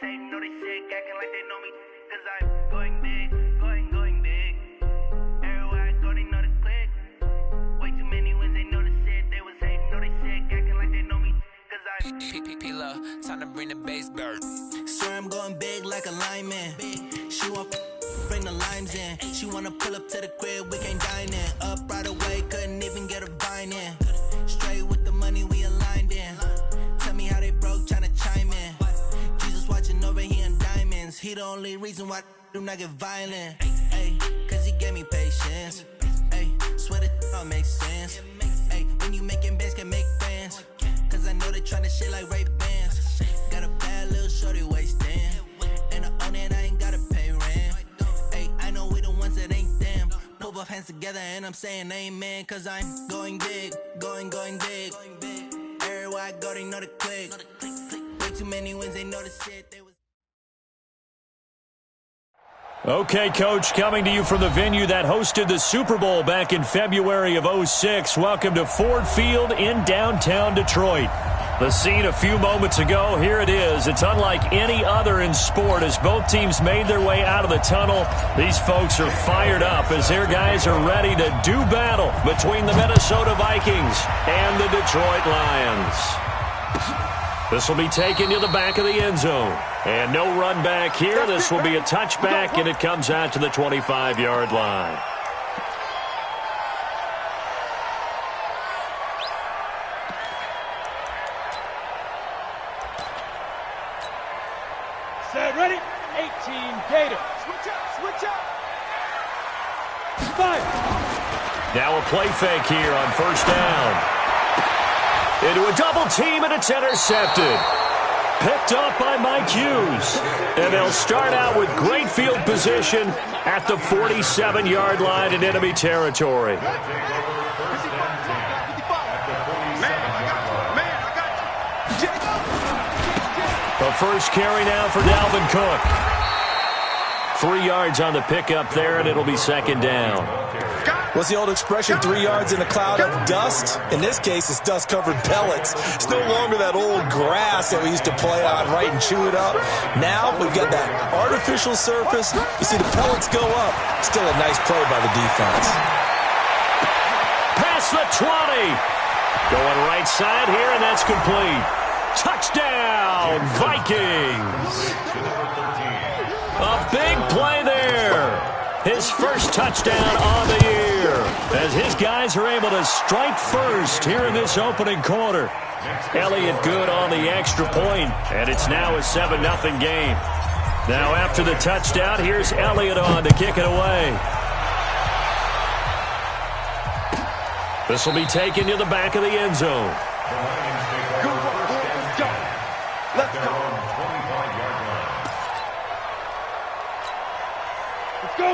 say no, they sick, acting like they know me. Cause I'm going big, going big. Everywhere I go, they know the click. Way too many wins, they know the shit. They was hating, no, they sick, acting like they know me. Cause I'm P-P-P-Lo, time to bring the bass bird. Swear I'm going big like a lineman. She want bring the limes in. She wanna pull up to the crib, we can't dine in. Up right away, couldn't even get a vine in. Straight with the money we aligned in. Tell me how they broke, tryna chime in. Jesus watching over here in diamonds. He the only reason why I do not get violent. Ay, cause he gave me patience. Ay, swear that all makes sense. Ay, when you making bands can make friends. Cause I know they tryna shit like Ray Bans. Got a bad little shorty wasting. And I own it, I ain't gotta pay rent. Ay, I know we the ones that ain't them. Put both hands together and I'm saying amen. Cause I'm going big, going big. Everywhere I go, they know the click. Way too many wins, they know the shit. They was Okay, Coach, coming to you from the venue that hosted the Super Bowl back in February of '06. Welcome to Ford Field in downtown Detroit. The scene a few moments ago, here it is. It's unlike any other in sport as both teams made their way out of the tunnel. These folks are fired up as their guys are ready to do battle between the Minnesota Vikings and the Detroit Lions. This will be taken to the back of the end zone. And no run back here. This will be a touchback, and it comes out to the 25-yard line. Set, ready? 18, Gator. Switch up. Fire. Now a play fake here on first down. Into a double team, and it's intercepted. Picked up by Mike Hughes. And they'll start out with great field position at the 47-yard line in enemy territory. The first carry now for Dalvin Cook. 3 yards on the pickup there, and it'll be second down. What's the old expression, 3 yards in a cloud of dust? In this case, it's dust-covered pellets. It's no longer that old grass that we used to play on, right, and chew it up. Now we've got that artificial surface. You see the pellets go up. Still a nice play by the defense. Past the 20. Going right side here, and that's complete. Touchdown, Vikings. A big play there. His first touchdown on the year as his guys are able to strike first here in this opening quarter. Elliott good on the extra point, and it's now a 7-0 game. Now after the touchdown, here's Elliott on to kick it away. This will be taken to the back of the end zone. Let's go.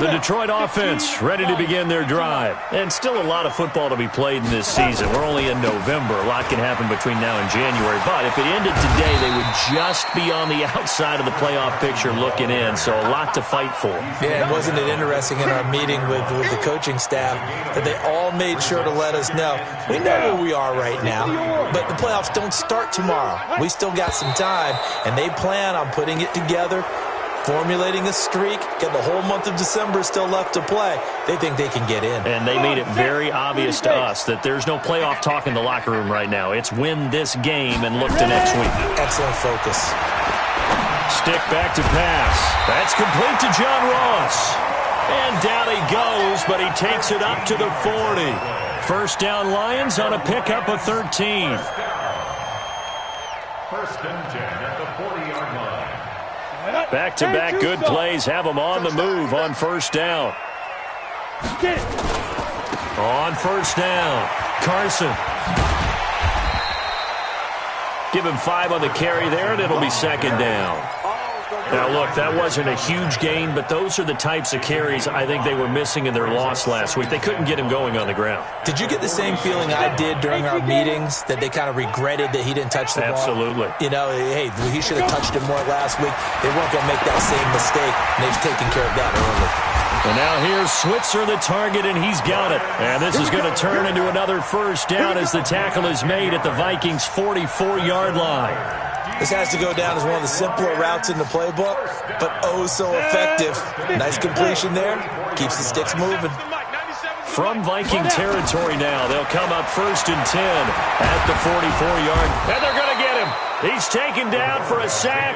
The Detroit offense ready to begin their drive. And still a lot of football to be played in this season. We're only in November. A lot can happen between now and January. But if it ended today, they would just be on the outside of the playoff picture looking in. So a lot to fight for. Yeah, and wasn't it interesting in our meeting with the coaching staff that they all made sure to let us know, we know where we are right now, but the playoffs don't start tomorrow. We still got some time, and they plan on putting it together, formulating a streak, get the whole month of December still left to play. They think they can get in. And they made it very obvious to us that there's no playoff talk in the locker room right now. It's win this game and look to next week. Excellent focus. Stick back to pass. That's complete to John Ross. And down he goes, but he takes it up to the 40. First down Lions on a pickup of 13. First and 10 at the 40-yard line. Back-to-back good plays have them on the move on first down. On first down, Carson. Give him 5 on the carry there, and it'll be second down. Now, look, that wasn't a huge gain, but those are the types of carries I think they were missing in their loss last week. They couldn't get him going on the ground. Did you get the same feeling I did during our meetings, that they kind of regretted that he didn't touch the ball? Absolutely. You know, hey, he should have touched it more last week. They weren't going to make that same mistake, and they've taken care of that early. And now here's Switzer, the target, and he's got it. And this is going to turn into another first down as the tackle is made at the Vikings' 44-yard line. This has to go down as one of the simpler routes in the playbook, but oh so effective. Nice completion there. Keeps the sticks moving. From Viking territory now, they'll come up 1st and 10 at the 44-yard. And they're going to get him. He's taken down for a sack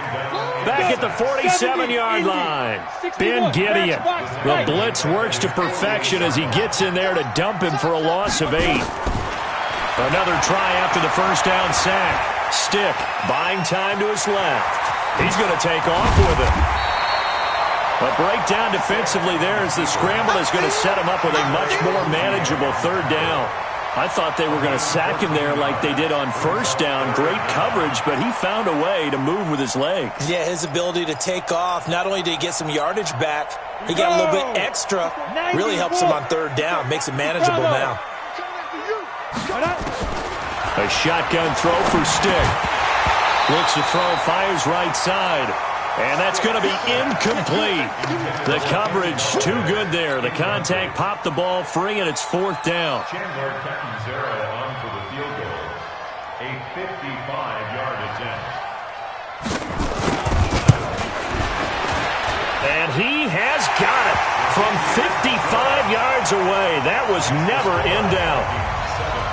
back at the 47-yard line. Ben Gideon. The blitz works to perfection as he gets in there to dump him for a loss of 8. Another try after the first down sack. Stick buying time to his left. He's going to take off with it. A breakdown defensively there as the scramble is going to set him up with a much more manageable 3rd down. I thought they were going to sack him there like they did on 1st down. Great coverage, but he found a way to move with his legs. Yeah, his ability to take off, not only did he get some yardage back, he got a little bit extra. Really helps him on 3rd down, makes it manageable now. A shotgun throw for Stick. Looks to throw, fires right side. And that's going to be incomplete. The coverage too good there. The contact popped the ball free, and it's 4th down. Chandler Catanzaro on for the field goal. A 55-yard attempt. And he has got it from 55 yards away. That was never in doubt.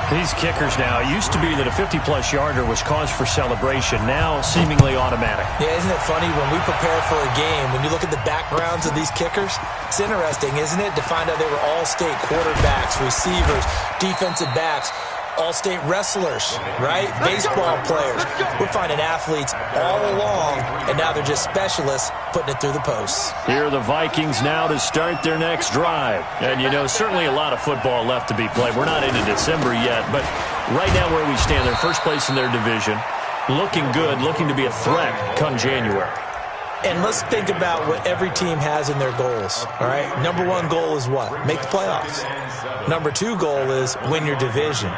These kickers now, it used to be that a 50-plus yarder was cause for celebration, now seemingly automatic. Yeah, isn't it funny when we prepare for a game, when you look at the backgrounds of these kickers, it's interesting, isn't it, to find out they were all-state quarterbacks, receivers, defensive backs, all-state wrestlers, right? Baseball players. We're finding athletes all along, and now they're just specialists putting it through the posts. Here are the Vikings now to start their next drive. And, you know, certainly a lot of football left to be played. We're not into December yet, but right now where we stand, they're first place in their division, looking good, looking to be a threat come January. And let's think about what every team has in their goals, all right? Number 1 goal is what? Make the playoffs. Number 2 goal is win your division.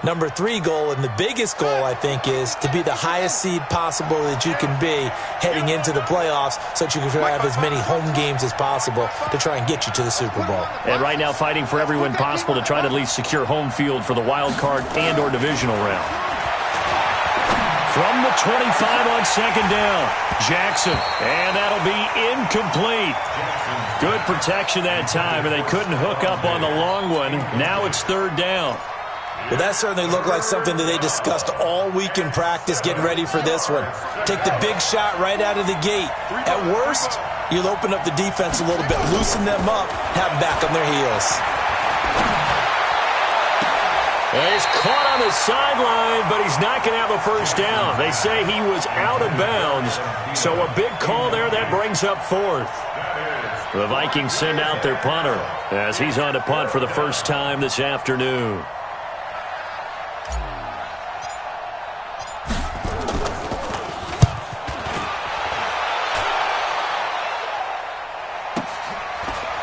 Number 3 goal, and the biggest goal, I think, is to be the highest seed possible that you can be heading into the playoffs so that you can have as many home games as possible to try and get you to the Super Bowl. And right now fighting for every win possible to try to at least secure home field for the wild card and or divisional round. From the 25 on 2nd down, Jackson, and that'll be incomplete. Good protection that time, and they couldn't hook up on the long one. Now it's 3rd down. Well, that certainly looked like something that they discussed all week in practice getting ready for this one. Take the big shot right out of the gate. At worst, you'll open up the defense a little bit, loosen them up, have them back on their heels. And he's caught on the sideline, but he's not going to have a first down. They say he was out of bounds, so a big call there that brings up 4th. The Vikings send out their punter as he's on to punt for the first time this afternoon.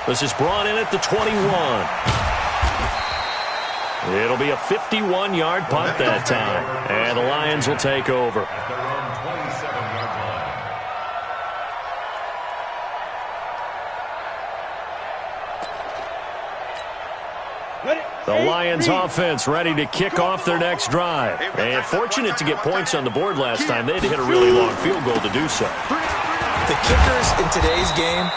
This is brought in at the 21. It'll be a 51-yard punt that time, and the Lions will take over. At their own 27-yard line. The Lions offense ready to kick off their next drive. And fortunate to get points on the board last time. They had to hit a really long field goal to do so. The kickers in today's game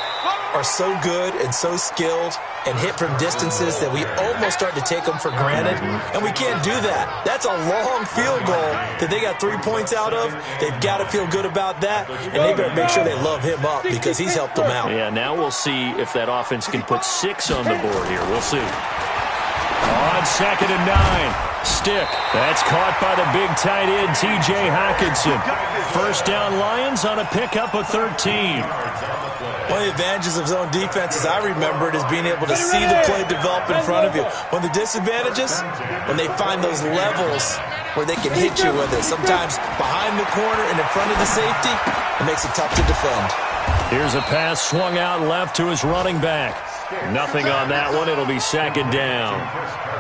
are so good and so skilled and hit from distances that we almost start to take them for granted, and we can't do that. That's a long field goal that they got 3 points out of. They've got to feel good about that, and they better make sure they love him up because he's helped them out. Yeah, now we'll see if that offense can put 6 on the board here. We'll see. On 2nd and 9, Stick. That's caught by the big tight end, T.J. Hockenson. First down Lions on a pickup of 13. One of the advantages of zone defense, as I remember it, is being able to see the play develop in front of you. One of the disadvantages, when they find those levels where they can hit you with it, sometimes behind the corner and in front of the safety, it makes it tough to defend. Here's a pass swung out left to his running back. Nothing on that one. It'll be 2nd down.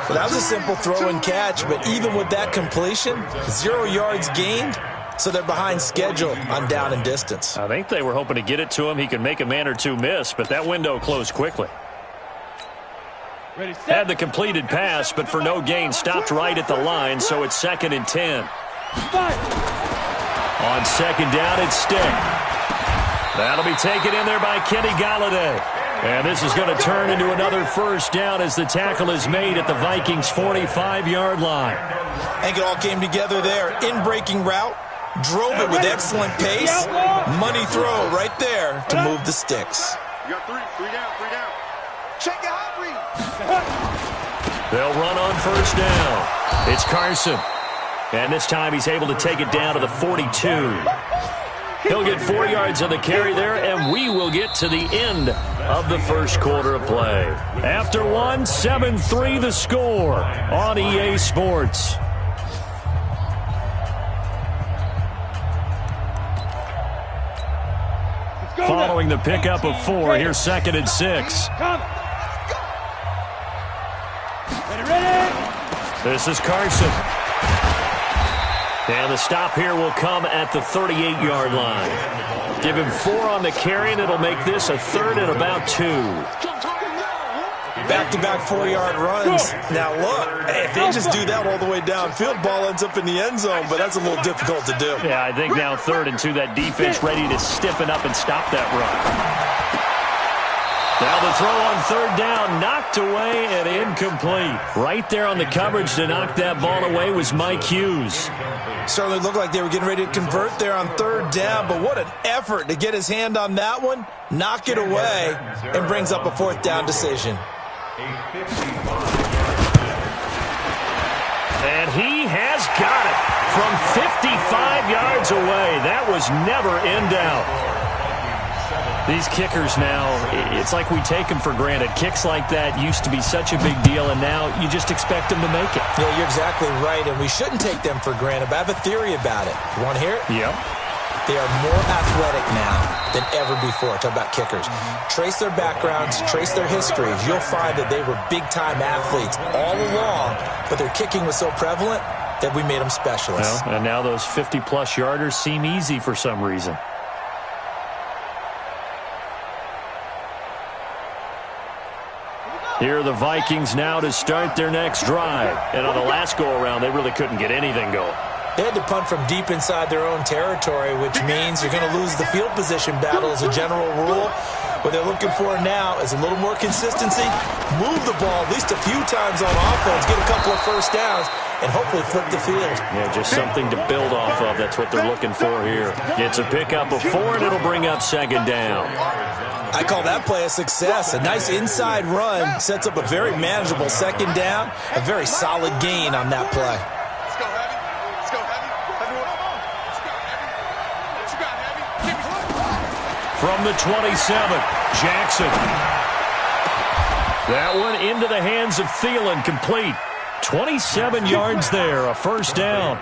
Well, that was a simple throw and catch, but even with that completion, 0 yards gained. So they're behind schedule on down and distance. I think they were hoping to get it to him. He could make a man or two miss, but that window closed quickly. Had the completed pass, but for no gain, stopped right at the line, so it's 2nd and 10. On second down, it's Stick. That'll be taken in there by Kenny Galladay. And this is going to turn into another first down as the tackle is made at the Vikings' 45-yard line. I think it all came together there. In-breaking route, drove it with excellent pace. Money throw right there to move the sticks. You got three down. Check it out, read. They'll run on first down. It's Carson. And this time he's able to take it down to the 42. He'll get 4 yards on the carry there, and we will get to the end of the first quarter of play. After one, 7-3 the score on EA Sports. Following the pickup of 4, here's 2nd and 6. Ready. This is Carson. And the stop here will come at the 38-yard line. Give him 4 on the carry, and it'll make this a 3rd and about 2. Back-to-back 4-yard runs. Now, look, if they just do that all the way downfield, ball ends up in the end zone, but that's a little difficult to do. Yeah, I think now 3rd and 2, that defense ready to stiffen up and stop that run. Now the throw on 3rd down, knocked away and incomplete. Right there on the coverage to knock that ball away was Mike Hughes. Certainly looked like they were getting ready to convert there on 3rd down, but what an effort to get his hand on that one, knock it away, and brings up a 4th down decision. And he has got it from 55 yards away. That was never in doubt. These kickers now, it's like we take them for granted. Kicks like that used to be such a big deal, and now you just expect them to make it. Yeah, you're exactly right, and we shouldn't take them for granted, but I have a theory about it. You want to hear it? Yep. They are more athletic now than ever before. Talk about kickers. Trace their backgrounds, trace their histories. You'll find that they were big-time athletes all along, but their kicking was so prevalent that we made them specialists. Well, and now those 50-plus yarders seem easy for some reason. Here are the Vikings now to start their next drive. And on the last go-around, they really couldn't get anything going. They had to punt from deep inside their own territory, which means you're going to lose the field position battle as a general rule. What they're looking for now is a little more consistency, move the ball at least a few times on offense, get a couple of first downs, and hopefully flip the field. Yeah, just something to build off of. That's what they're looking for here. It's a pickup of 4, and it'll bring up 2nd down. I call that play a success. A nice inside run sets up a very manageable 2nd down. A very solid gain on that play. Let's go, heavy. Let's go, heavy. Everyone. Let's go, heavy. What you got, heavy? From the 27, Jackson. That one into the hands of Thielen, complete. 27 yards there, a first down.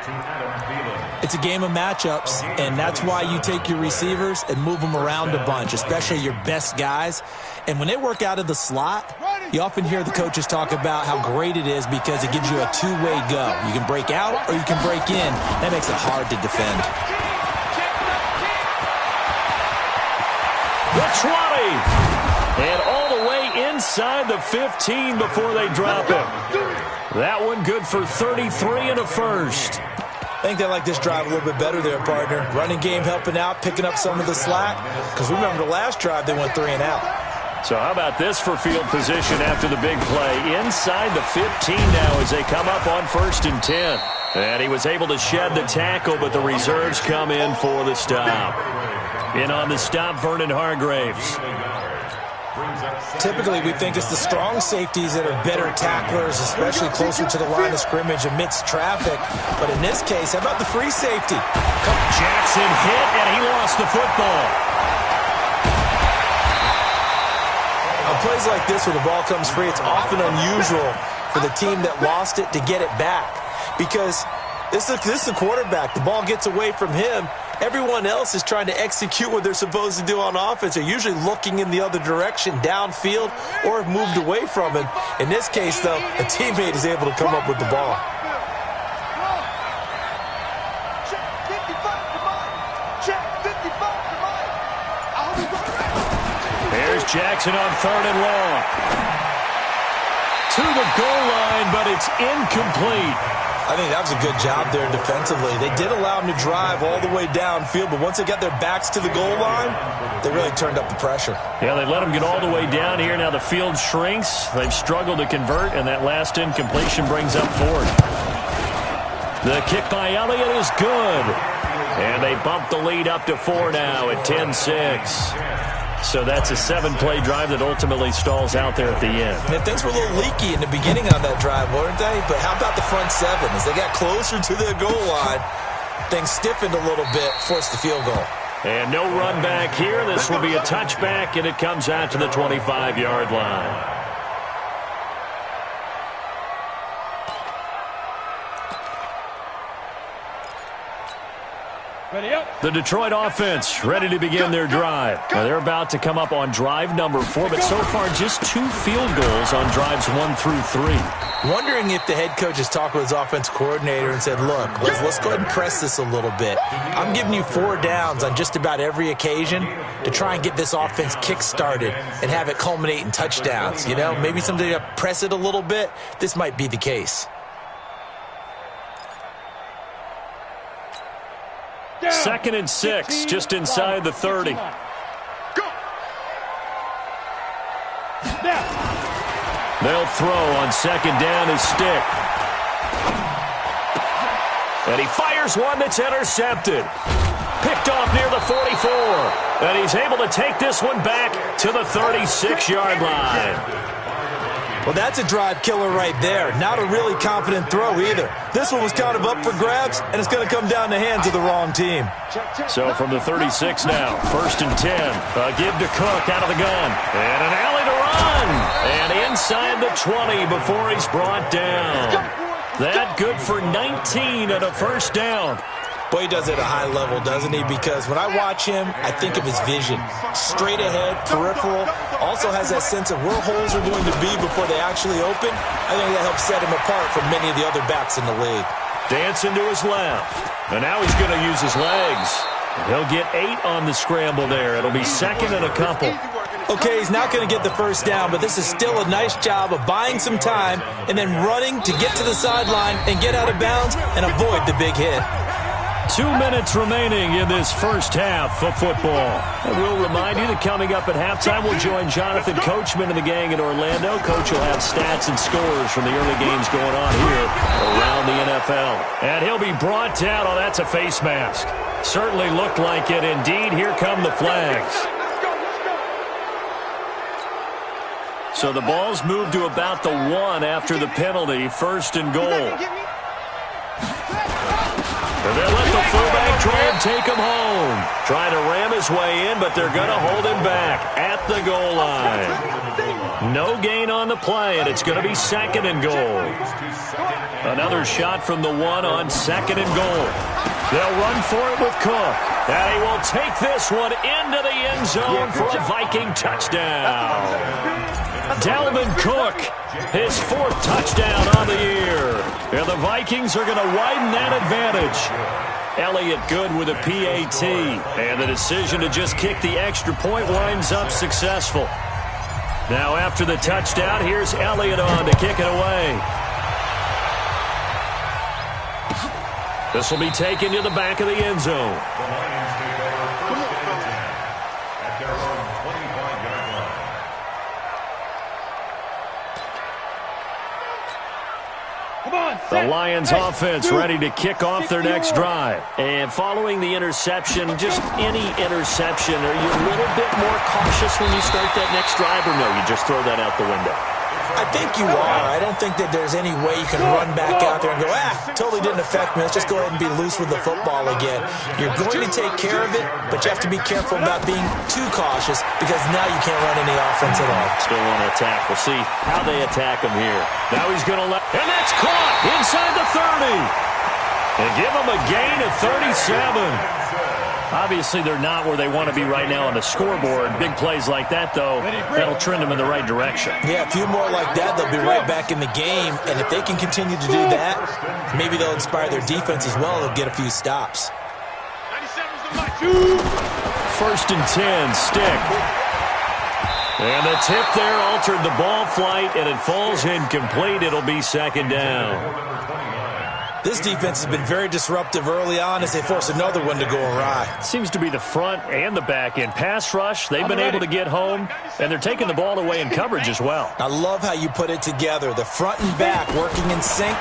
It's a game of matchups, and that's why you take your receivers and move them around a bunch, especially your best guys. And when they work out of the slot, you often hear the coaches talk about how great it is because it gives you a two-way go. You can break out or you can break in. That makes it hard to defend. The 20. And all the way inside the 15 before they drop it. That one good for 33 and a first. I think they like this drive a little bit better there, partner. Running game helping out, picking up some of the slack. Because remember the last drive, they went 3 and out. So how about this for field position after the big play? Inside the 15 now as they come up on 1st and 10. And he was able to shed the tackle, but the reserves come in for the stop. In on the stop, Vernon Hargraves. Typically, we think it's the strong safeties that are better tacklers, especially closer to the line of scrimmage amidst traffic. But in this case, how about the free safety? Jackson hit, and he lost the football. On plays like this where the ball comes free, it's often unusual for the team that lost it to get it back. Because this is the quarterback. The ball gets away from him. Everyone else is trying to execute what they're supposed to do on offense. They're usually looking in the other direction, downfield, or have moved away from him. In this case, though, a teammate is able to come up with the ball. There's Jackson on 3rd and long. To the goal line, but it's incomplete. I think that was a good job there defensively. They did allow them to drive all the way downfield, but once they got their backs to the goal line, they really turned up the pressure. Yeah, they let them get all the way down here. Now the field shrinks. They've struggled to convert, and that last incompletion brings up fourth. The kick by Elliott is good. And they bump the lead up to 4 now at 10-6. So that's a 7-play drive that ultimately stalls out there at the end. And things were a little leaky in the beginning on that drive, weren't they? But how about the front 7? As they got closer to the goal line, things stiffened a little bit, forced the field goal. And no run back here. This will be a touchback, and it comes out to the 25-yard line. The Detroit offense ready to begin their drive. Now they're about to come up on drive number 4, but so far just 2 field goals on drives 1 through 3. Wondering if the head coach has talked with his offense coordinator and said, look, let's go ahead and press this a little bit. I'm giving you 4 downs on just about every occasion to try and get this offense kick-started and have it culminate in touchdowns. You know, maybe somebody to press it a little bit. This might be the case. 2nd and 6, just inside the 30. They'll throw on 2nd down his stick. And he fires one that's intercepted. Picked off near the 44. And he's able to take this one back to the 36-yard line. Well, that's a drive killer right there. Not a really confident throw either. This one was kind of up for grabs, and it's going to come down the hands of the wrong team. So from the 36 now, 1st and 10. A give to Cook out of the gun. And an alley to run. And inside the 20 before he's brought down. That good for 19 and a 1st down. Boy, he does it at a high level, doesn't he? Because when I watch him, I think of his vision. Straight ahead, peripheral. Also has that sense of where holes are going to be before they actually open. I think that helps set him apart from many of the other backs in the league. Dancing to his left. And now he's going to use his legs. He'll get 8 on the scramble there. It'll be 2nd and a couple. Okay, he's not going to get the 1st down, but this is still a nice job of buying some time and then running to get to the sideline and get out of bounds and avoid the big hit. 2 minutes remaining in this 1st half of football. And we'll remind you that coming up at halftime, we'll join Jonathan Coachman and the gang in Orlando. Coach will have stats and scores from the early games going on here around the NFL. And he'll be brought down. Oh, that's a face mask. Certainly looked like it. Indeed, here come the flags. So the ball's moved to about the 1 after the penalty. 1st and goal. And they'll let the fullback try and take him home. Trying to ram his way in, but they're going to hold him back at the goal line. No gain on the play, and it's going to be 2nd and goal. Another shot from the 1 on 2nd and goal. They'll run for it with Cook. And he will take this one into the end zone for a Viking touchdown. Dalvin Cook, his 4th touchdown on the year. And the Vikings are going to widen that advantage. Elliott good with a PAT. And the decision to just kick the extra point winds up successful. Now after the touchdown, here's Elliott on to kick it away. This will be taken to the back of the end zone. The Lions offense ready to kick off their next drive. And following the interception, just any interception, are you a little bit more cautious when you start that next drive, or no, you just throw that out the window? I think you are. I don't think that there's any way you can run back out there and go, totally didn't affect me. Let's just go ahead and be loose with the football again. You're going to take care of it, but you have to be careful about being too cautious because now you can't run any offense at all. Still want to attack. We'll see how they attack him here. Now he's going to let, and that's caught inside the 30. And give him a gain of 37. Obviously, they're not where they want to be right now on the scoreboard. Big plays like that, though, that'll trend them in the right direction. Yeah, a few more like that, they'll be right back in the game. And if they can continue to do that, maybe they'll inspire their defense as well. They'll get a few stops. 1st and 10, stick. And the tip there altered the ball flight, and it falls incomplete. It'll be 2nd down. This defense has been very disruptive early on as they force another one to go awry. Seems to be the front and the back end. Pass rush, they've been able to get home, and they're taking the ball away in coverage as well. I love how you put it together. The front and back working in sync,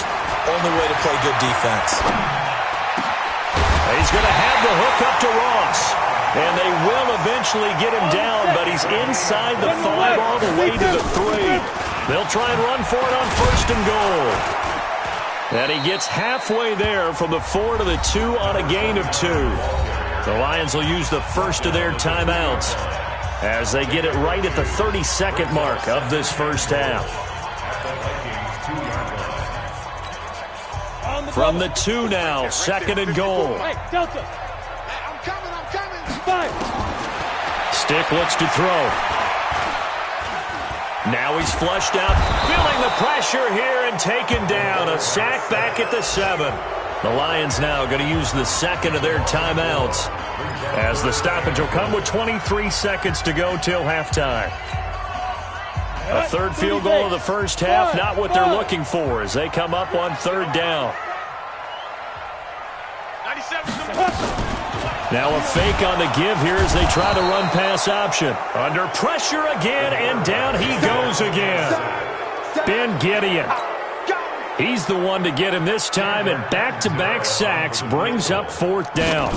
only way to play good defense. He's going to have the hook up to Ross. And they will eventually get him down, but he's inside the 5 all the way to the 3. They'll try and run for it on 1st and goal. And he gets halfway there from the 4 to the 2 on a gain of 2. The Lions will use the first of their timeouts as they get it right at the 32nd mark of this first half. From the 2 now, 2nd and goal. Hey, Delta. I'm coming. Fire. Stick looks to throw. Now he's flushed out, feeling the pressure here and taken down. A sack back at the 7. The Lions now going to use the second of their timeouts as the stoppage will come with 23 seconds to go till halftime. A third field goal of the first half, not what they're looking for as they come up on 3rd down. 97. Now a fake on the give here as they try the run-pass option. Under pressure again, and down he goes again. Ben Gideon. He's the one to get him this time, and back-to-back sacks brings up 4th down.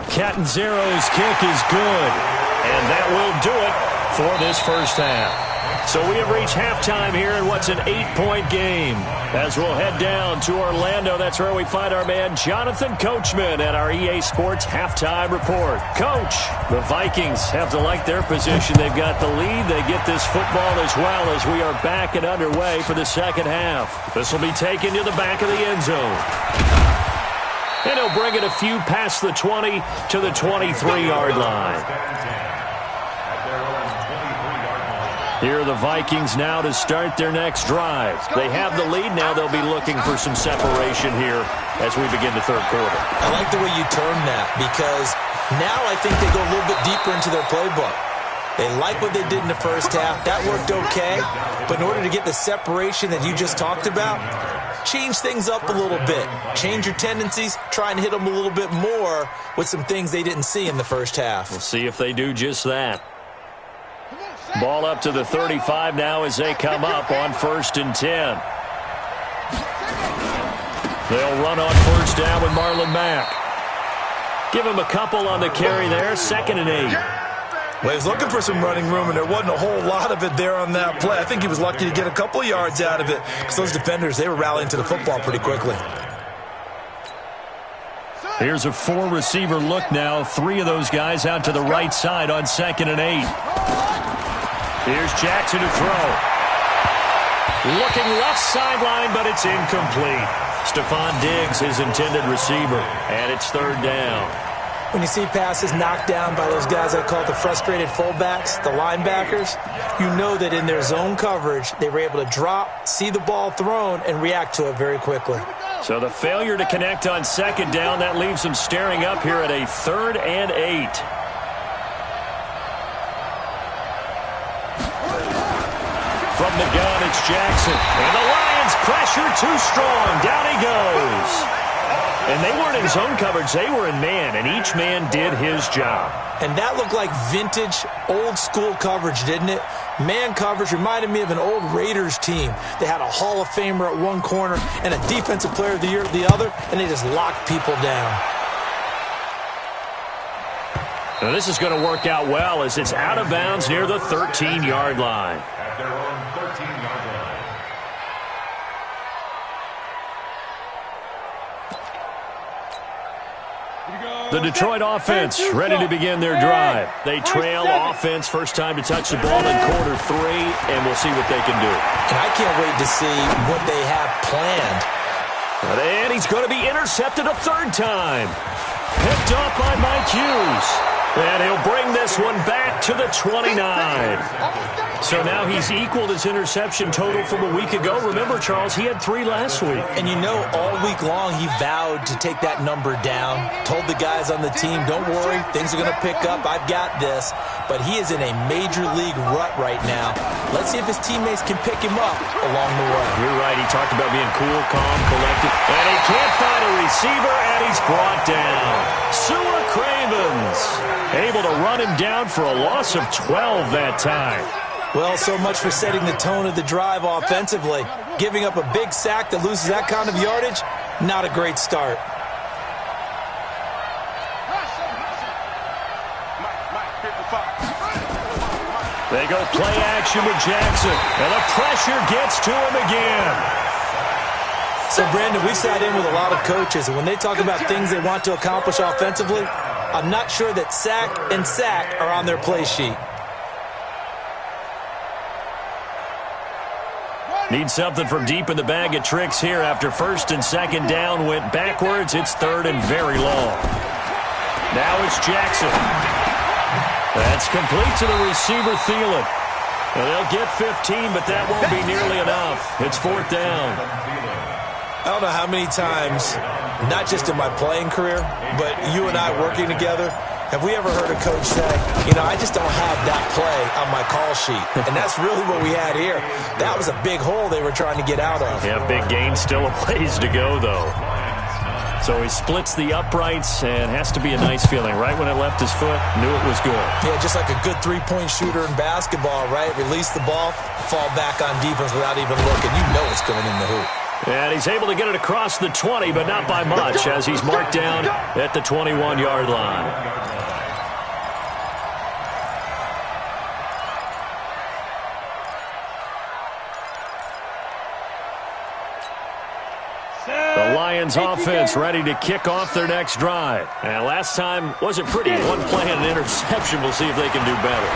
Catanzaro's kick is good, and that will do it for this first half. So we have reached halftime here in what's an 8-point game. As we'll head down to Orlando, that's where we find our man Jonathan Coachman at our EA Sports Halftime Report. Coach, the Vikings have to like their position. They've got the lead. They get this football as well as we are back and underway for the second half. This will be taken to the back of the end zone. And he'll bring it a few past the 20 to the 23-yard line. Here are the Vikings now to start their next drive. They have the lead. Now they'll be looking for some separation here as we begin the 3rd quarter. I like the way you term that because now I think they go a little bit deeper into their playbook. They like what they did in the first half. That worked okay. But in order to get the separation that you just talked about, change things up a little bit. Change your tendencies. Try and hit them a little bit more with some things they didn't see in the first half. We'll see if they do just that. Ball up to the 35 now as they come up on 1st and 10. They'll run on 1st down with Marlon Mack. Give him a couple on the carry there, 2nd and 8. Well, he was looking for some running room, and there wasn't a whole lot of it there on that play. I think he was lucky to get a couple of yards out of it because those defenders, they were rallying to the football pretty quickly. Here's a 4-receiver look now. 3 of those guys out to the right side on 2nd and 8. Here's Jackson to throw. Looking left sideline, but it's incomplete. Stephon Diggs, his intended receiver, and it's 3rd down. When you see passes knocked down by those guys I call the frustrated fullbacks, the linebackers, you know that in their zone coverage, they were able to drop, see the ball thrown, and react to it very quickly. So the failure to connect on 2nd down, that leaves them staring up here at a 3rd and 8. From the gun, it's Jackson. And the Lions pressure too strong. Down he goes. And they weren't in zone coverage. They were in man, and each man did his job. And that looked like vintage, old-school coverage, didn't it? Man coverage reminded me of an old Raiders team. They had a Hall of Famer at one corner and a Defensive Player of the Year at the other, and they just locked people down. Now this is going to work out well as it's out of bounds near the 13-yard line. At their own 13-yard line. The Detroit offense ready to begin their drive. They trail offense, first time to touch the ball in quarter 3, and we'll see what they can do. And I can't wait to see what they have planned. And he's going to be intercepted a 3rd time. Picked off by Mike Hughes. And he'll bring this one back to the 29. So now he's equaled his interception total from a week ago. Remember, Charles, he had 3 last week. And you know, all week long he vowed to take that number down, told the guys on the team, don't worry, things are going to pick up, I've got this. But he is in a major league rut right now. Let's see if his teammates can pick him up along the way. You're right, he talked about being cool, calm, collected. And he can't find a receiver, and he's brought down. Sewer Cravens able to run him down for a loss of 12 that time. Well, so much for setting the tone of the drive offensively. Giving up a big sack that loses that kind of yardage, not a great start. They go play action with Jackson, and the pressure gets to him again. So, Brandon, we've sat in with a lot of coaches, and when they talk about things they want to accomplish offensively, I'm not sure that sack and sack are on their play sheet. Need something from deep in the bag of tricks here after first and second down went backwards. It's third and very long. Now it's Jackson. That's complete to the receiver, Thielen. Well, they'll get 15, but that won't be nearly enough. It's fourth down. I don't know how many times, not just in my playing career, but you and I working together, have we ever heard a coach say, you know, I just don't have that play on my call sheet. And that's really what we had here. That was a big hole they were trying to get out of. Yeah, big gain, still a ways to go, though. So he splits the uprights, and has to be a nice feeling. Right when it left his foot, knew it was good. Yeah, just like a good three-point shooter in basketball, right? Release the ball, fall back on defense without even looking. You know it's going in the hoop. And he's able to get it across the 20, but not by much, as he's marked down at the 21-yard line. The Lions offense ready to kick off their next drive. And last time wasn't pretty. One play and an interception. We'll see if they can do better.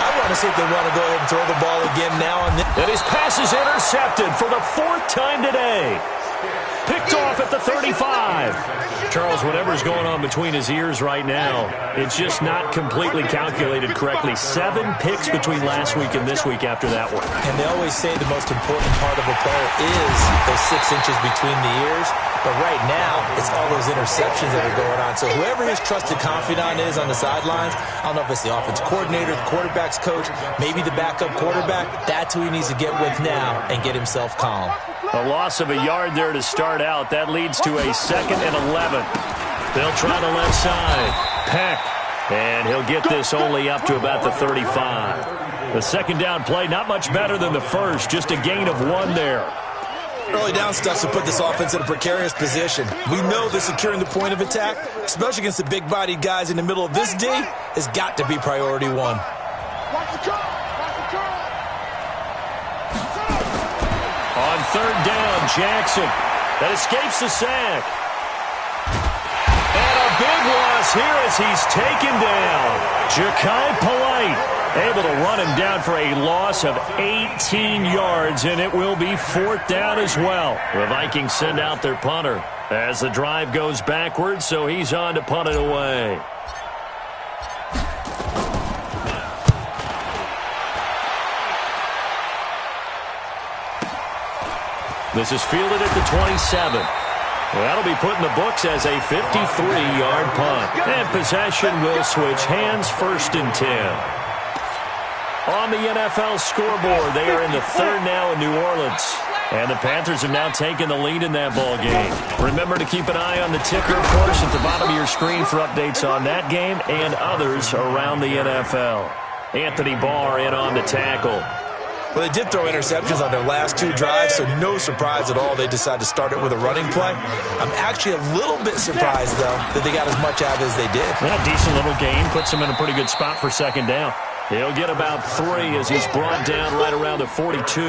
I want to see if they want to go ahead and throw the ball again now and then. And his pass is intercepted for the 4th time today. Picked off at the 35. Charles, whatever's going on between his ears right now, it's just not completely calculated correctly. 7 picks between last week and this week after that one. And they always say the most important part of a player is those 6 inches between the ears. But right now, it's all those interceptions that are going on. So whoever his trusted confidant is on the sidelines, I don't know if it's the offense coordinator, the quarterback's coach, maybe the backup quarterback, that's who he needs to get with now and get himself calm. A loss of a yard there to start out. That leads to a 2nd and 11. They'll try the left side. Peck. And he'll get this only up to about the 35. The second down play, not much better than the first. Just a gain of 1 there. Early down stuff to put this offense in a precarious position. We know that securing the point of attack, especially against the big-bodied guys in the middle of this D, has got to be priority 1. On third down, Jackson. That escapes the sack. And a big loss here as he's taken down. Ja'Kai Polite able to run him down for a loss of 18 yards, and it will be 4th down as well. The Vikings send out their punter as the drive goes backwards, so he's on to punt it away. This is fielded at the 27. That'll be put in the books as a 53-yard punt. And possession will switch hands, 1st and 10. On the NFL scoreboard, they are in the 3rd now in New Orleans. And the Panthers have now taken the lead in that ball game. Remember to keep an eye on the ticker, of course, at the bottom of your screen for updates on that game and others around the NFL. Anthony Barr in on the tackle. Well, they did throw interceptions on their last 2 drives, so no surprise at all they decided to start it with a running play. I'm actually a little bit surprised, though, that they got as much out as they did. Yeah, decent little game. Puts him in a pretty good spot for 2nd down. He'll get about 3 as he's brought down right around the 42.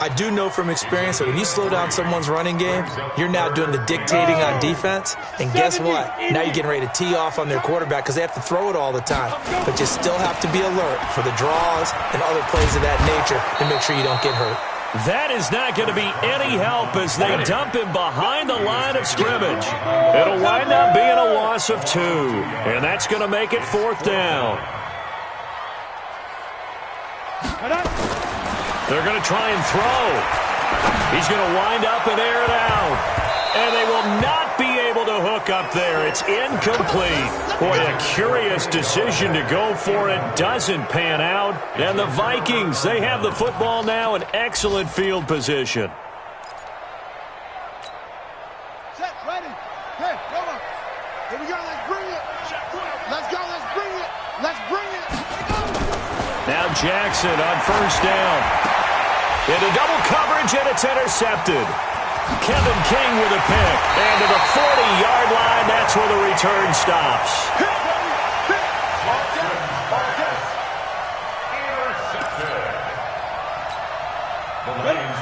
I do know from experience that when you slow down someone's running game, you're now doing the dictating on defense. And guess what? Now you're getting ready to tee off on their quarterback because they have to throw it all the time. But you still have to be alert for the draws and other plays of that nature to make sure you don't get hurt. That is not going to be any help as they dump him behind the line of scrimmage. It'll wind up being a loss of 2, and that's going to make it 4th down. They're going to try and throw. He's going to wind up and air it out. And they will not be able to hook up there. It's incomplete. Boy, a curious decision to go for it. Doesn't pan out. And the Vikings, they have the football now in excellent field position. Set, ready. Hey, come on. Here we go. Let's bring it. Let's go. Let's bring it. Let's bring it. Now Jackson on 1st down. Into double coverage, and it's intercepted. Kevin King with a pick. And to the 40-yard line, that's where the return stops.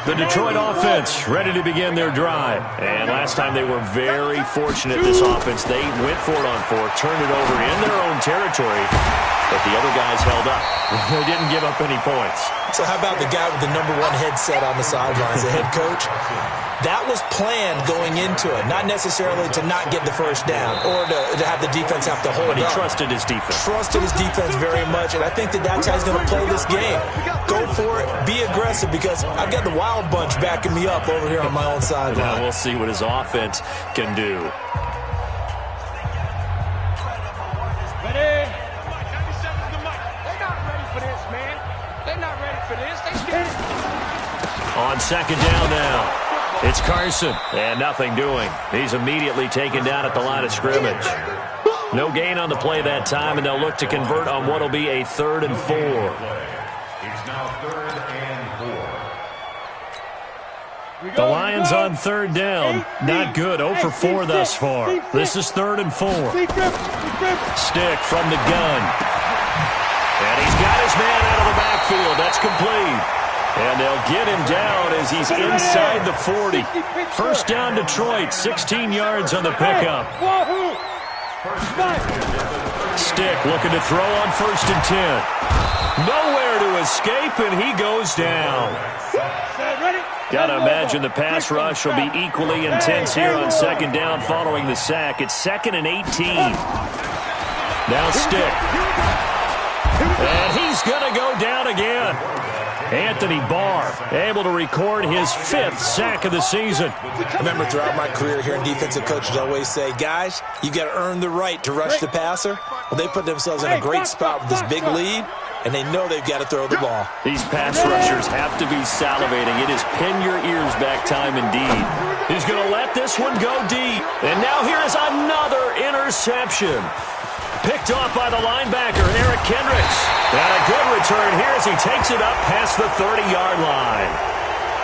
The Detroit offense ready to begin their drive. And last time they were very fortunate, this offense. They went for it on 4th, turned it over in their own territory, but the other guys held up. They didn't give up any points. So how about the guy with the #1 headset on the sidelines, the head coach? That was planned going into it, not necessarily to not get the 1st down or to have the defense have to hold up. But he trusted his defense. Trusted his defense very much, and I think that's how he's going to play this game. Go for it, be aggressive, because I've got the Wild Bunch backing me up over here on my own sideline. Now we'll see what his offense can do. Ready? They're not ready for this, man. They're not ready for this. They scared. On 2nd down now. It's Carson, and nothing doing. He's immediately taken down at the line of scrimmage. No gain on the play that time, and they'll look to convert on what will be a 3rd and 4. It's now 3rd and 4. The Lions on 3rd down. Not good. 0 for 4 thus far. This is 3rd and 4. Stick from the gun. And he's got his man out of the backfield. That's complete. And they'll get him down as he's inside the 40. 1st down Detroit, 16 yards on the pickup. Stick looking to throw on 1st and 10. Nowhere to escape, and he goes down. Got to imagine the pass rush will be equally intense here on 2nd down following the sack. It's 2nd and 18. Now Stick. And he's going to go down again. Anthony Barr able to record his 5th sack of the season. I remember throughout my career hearing defensive coaches always say, guys, you got to earn the right to rush the passer. Well, they put themselves in a great spot with this big lead, and they know they've got to throw the ball. These pass rushers have to be salivating. It is pin your ears back time indeed. He's going to let this one go deep. And now here is another interception. Picked off by the linebacker, Eric Kendricks. And a good return here as he takes it up past the 30-yard line.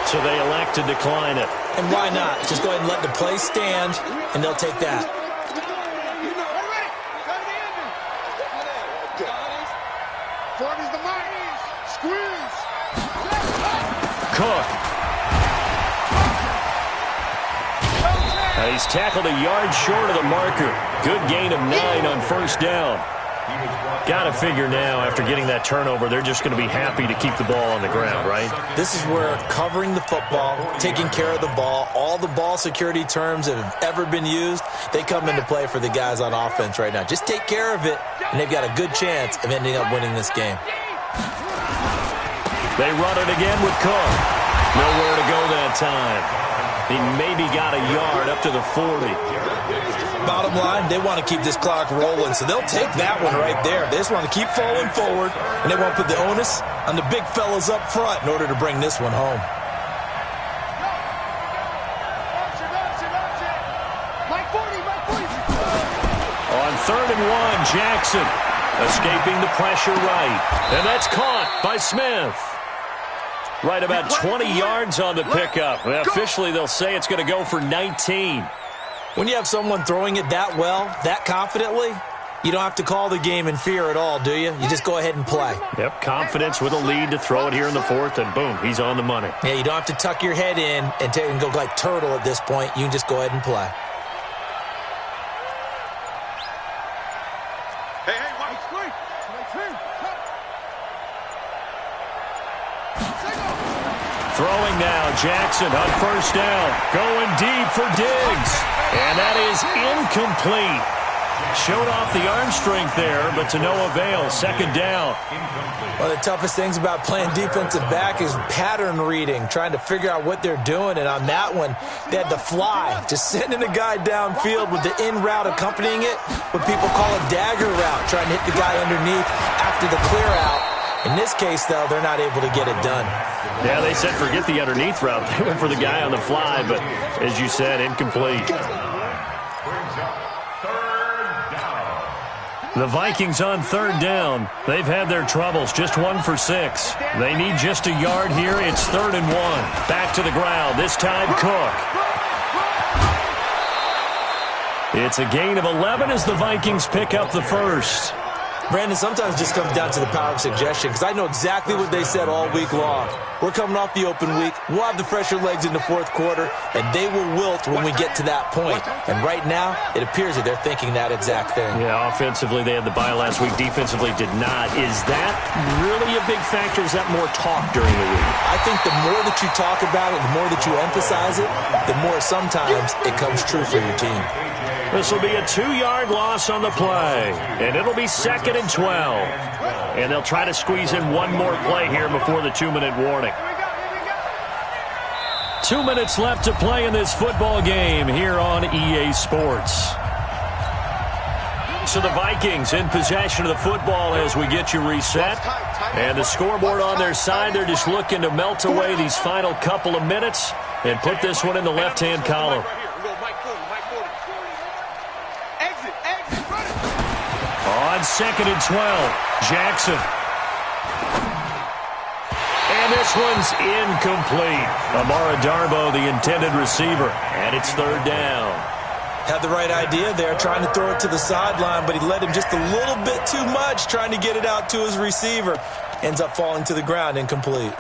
So they elect to decline it. And why not? Just go ahead and let the play stand, and they'll take that. Cook. He's tackled a yard short of the marker. Good gain of 9 on 1st down. Got to figure now, after getting that turnover, they're just going to be happy to keep the ball on the ground, right? This is where covering the football, taking care of the ball, all the ball security terms that have ever been used, they come into play for the guys on offense right now. Just take care of it, and they've got a good chance of ending up winning this game. They run it again with Cook. Nowhere to go that time. He maybe got a yard up to the 40. Bottom line, they want to keep this clock rolling, so they'll take that one right there. They just want to keep falling forward, and they won't put the onus on the big fellas up front in order to bring this one home. On 3rd and 1, Jackson escaping the pressure right. And that's caught by Smith. Right about 20 yards on the pickup. Officially, they'll say it's going to go for 19. When you have someone throwing it that well, that confidently, you don't have to call the game in fear at all, do you? You just go ahead and play. Yep, confidence with a lead to throw it here in the 4th, and boom, he's on the money. Yeah, you don't have to tuck your head in and go like turtle at this point. You can just go ahead and play. Throwing now, Jackson on first down. Going deep for Diggs. And that is incomplete. Showed off the arm strength there, but to no avail. Second down. One of the toughest things about playing defensive back is pattern reading, trying to figure out what they're doing. And on that one, they had to fly, just sending a guy downfield with the in route accompanying it, what people call a dagger route, trying to hit the guy underneath after the clear out. In this case, though, they're not able to get it done. Yeah, they said forget the underneath route. They went for the guy on the fly, but as you said, incomplete. The Vikings on third down. They've had their troubles, just 1 for 6. They need just a yard here. It's 3rd and 1. Back to the ground, this time Cook. It's a gain of 11 as the Vikings pick up the first. Brandon, sometimes it just comes down to the power of suggestion, because I know exactly what they said all week long. We're coming off the open week. We'll have the fresher legs in the fourth quarter, and they will wilt when we get to that point. And right now, it appears that they're thinking that exact thing. Yeah, offensively, they had the bye last week. Defensively, did not. Is that really a big factor? Is that more talk during the week? I think the more that you talk about it, the more that you emphasize it, the more sometimes it comes true for your team. This will be a 2-yard loss on the play, and it'll be 2nd and 12. And they'll try to squeeze in one more play here before the 2-minute warning. 2 minutes left to play in this football game here on EA Sports. So the Vikings in possession of the football as we get you reset. And the scoreboard on their side, they're just looking to melt away these final couple of minutes and put this one in the left-hand column. On 2nd and 12, Jackson. And this one's incomplete. Amara Darbo, the intended receiver, and it's 3rd down. Had the right idea there, trying to throw it to the sideline, but he led him just a little bit too much, trying to get it out to his receiver. Ends up falling to the ground, incomplete.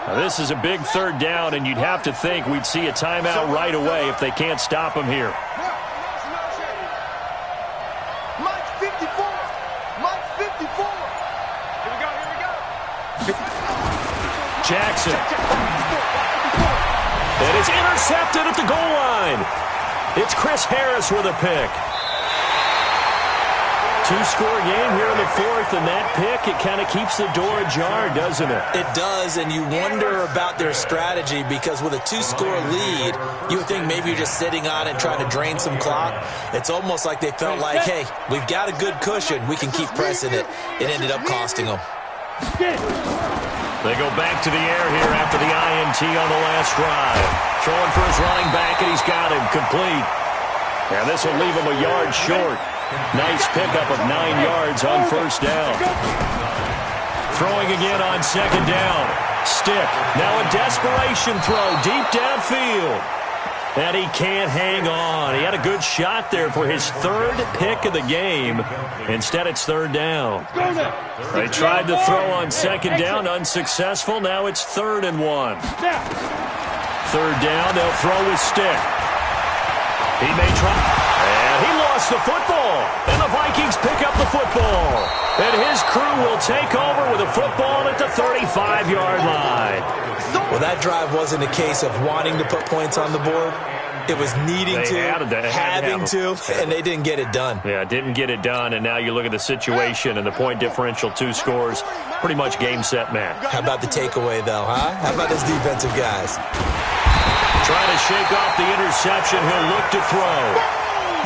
Now, this is a big 3rd down, and you'd have to think we'd see a timeout right away if they can't stop him here. Mike 54. Mike 54. Here we go. Jackson. And it's intercepted at the goal line. It's Chris Harris with a pick. 2-score game here in the 4th, and that pick, it kind of keeps the door ajar, doesn't it? It does, and you wonder about their strategy, because with a 2-score lead, you would think maybe you're just sitting on it trying to drain some clock. It's almost like they felt like, hey, we've got a good cushion. We can keep pressing it. It ended up costing them. They go back to the air here after the INT on the last drive. Throwing for his running back, and he's got him complete. And this will leave him a yard short. Nice pickup of 9 yards on 1st down. Throwing again on 2nd down. Stick. Now a desperation throw deep downfield. And he can't hang on. He had a good shot there for his 3rd pick of the game. Instead, it's 3rd down. They tried to throw on 2nd down, unsuccessful. Now it's 3rd and 1. 3rd down, they'll throw with Stick. He may try. And he lost the football. And the Vikings pick up the football. And his crew will take over with a football at the 35-yard line. Well, that drive wasn't a case of wanting to put points on the board. It was needing having to, and they didn't get it done. Yeah, didn't get it done, and now you look at the situation and the point differential, 2 scores, pretty much game, set, match. How about the takeaway, though, huh? How about those defensive guys? Trying to shake off the interception. He'll look to throw.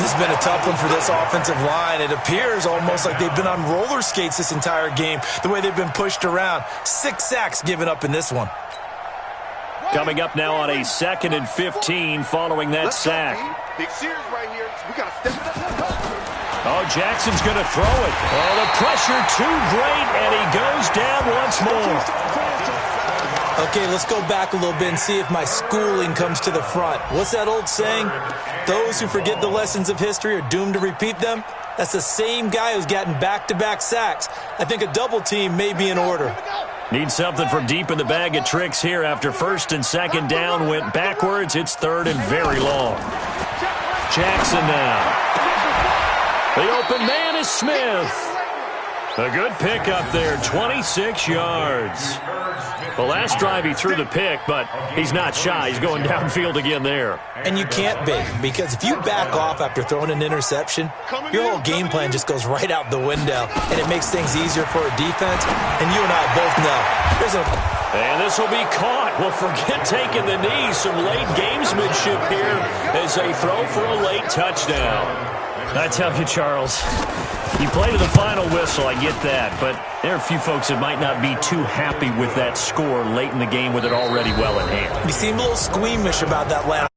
This has been a tough one for this offensive line. It appears almost like they've been on roller skates this entire game, the way they've been pushed around. 6 sacks given up in this one. Coming up now on a 2nd and 15 following that sack. Big series right here. We got to step it up. Oh, Jackson's going to throw it. Oh, the pressure too great, and he goes down once more. Okay, let's go back a little bit and see if my schooling comes to the front. What's that old saying? Those who forget the lessons of history are doomed to repeat them. That's the same guy who's gotten back-to-back sacks. I think a double team may be in order. Need something from deep in the bag of tricks here after 1st and 2nd down went backwards. It's 3rd and very long. Jackson now. The open man is Smith. A good pick up there, 26 yards. The last drive he threw the pick, but he's not shy. He's going downfield again there. And you can't be, because if you back off after throwing an interception, your whole game plan just goes right out the window, and it makes things easier for a defense. And you and I both know. And this will be caught. Well, forget taking the knee. Some late gamesmanship here as they throw for a late touchdown. I tell you, Charles, you play to the final whistle, I get that, but there are a few folks that might not be too happy with that score late in the game with it already well in hand. You seem a little squeamish about that last